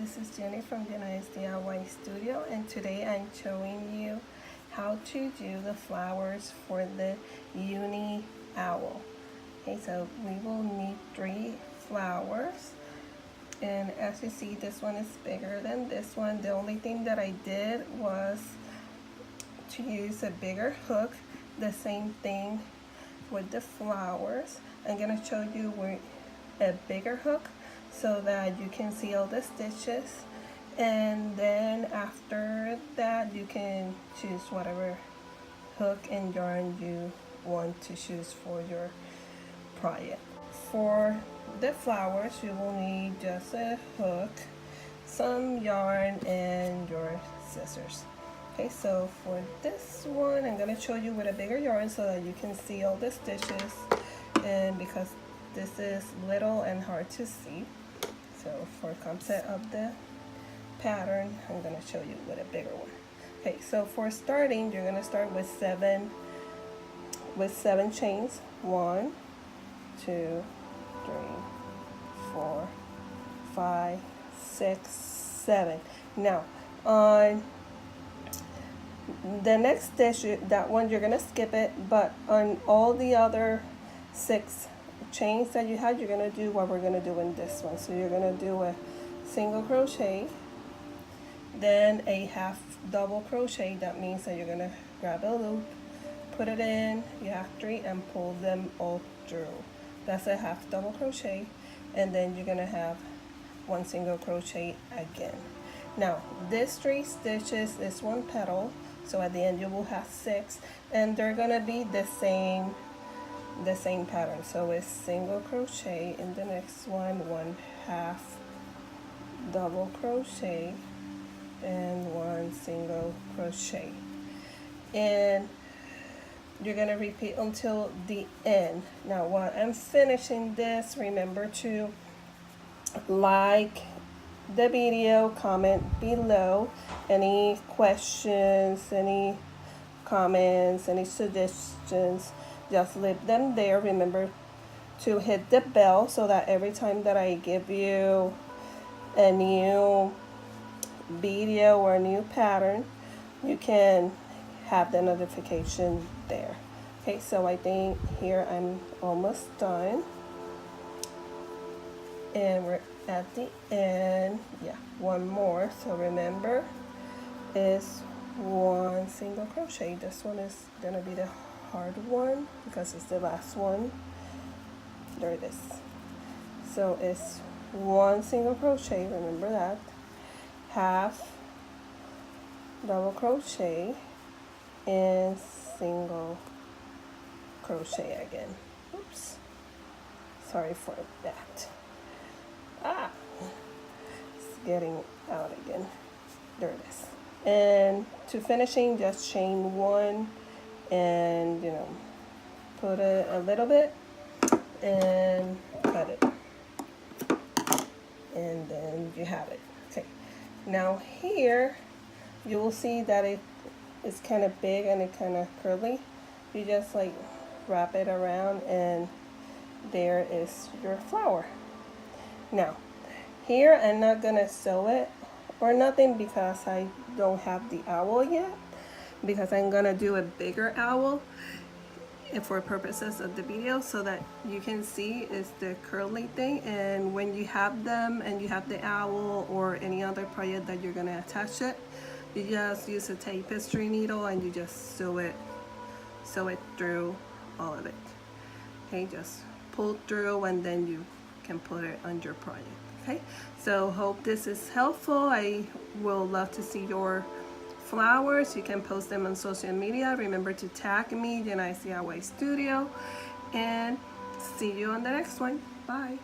this is Jenny from Jenny's DIY Studio, and today I'm showing you how to do the flowers for the uni owl. Okay, so we will need 3 flowers, and as you see, this one is bigger than this one. The only thing that I did was to use a bigger hook. The same thing with the flowers. I'm going to show you with a bigger hook so that you can see all the stitches, and then after that you can choose whatever hook and yarn you want to choose for your project. For the flowers, you will need just a hook, some yarn, and your scissors. Okay, so for this one, I'm going to show you with a bigger yarn so that you can see all the stitches, and because this is little and hard to see, so for concept of the pattern, I'm going to show you with a bigger one. Okay, so for starting, you're going to start with 7 chains. 1, 2, 3, 4, 5, 6, 7. Now on the next stitch, that one you're going to skip it, but on all the other 6 chains that you had, you're going to do what we're going to do in this one. So you're going to do a single crochet, then a half double crochet. That means that you're going to grab a loop, put it in, you have 3, and pull them all through. That's a half double crochet, and then you're going to have 1 single crochet again. Now this 3 stitches is 1 petal, so at the end you will have 6, and they're going to be the same pattern. So it's single crochet in the next one, 1 half double crochet, and 1 single crochet, and you're going to repeat until the end. Now while I'm finishing this, remember to like the video, comment below any questions, any comments, any suggestions. Just leave them there. Remember to hit the bell so that every time that I give you a new video or a new pattern, you can have the notification there. Okay, so I think here I'm almost done, and we're at the end. Yeah, 1 more. So remember, is 1 single crochet. This one is gonna be the hard one because it's the last one. There it is. So it's 1 single crochet, remember that, half double crochet, and single crochet again. Oops, sorry for that. It's getting out again. There it is. And to finishing, just chain 1 and put a little bit and cut it, and then you have it. Okay, now here you will see that it's kind of big and it's kind of curly. You just like wrap it around, and there is your flower. Now here I'm not gonna sew it or nothing because I don't have the owl yet, because I'm gonna do a bigger owl for purposes of the video, so that you can see is the curly thing. And when you have them and you have the owl or any other project that you're gonna attach it, you just use a tapestry needle and you just sew it through all of it. Okay, just pull through, and then you can put it on your project. Okay, so hope this is helpful. I will love to see your flowers. You can post them on social media. Remember to tag me, Jenny's DIY Studio, and see you on the next one. Bye.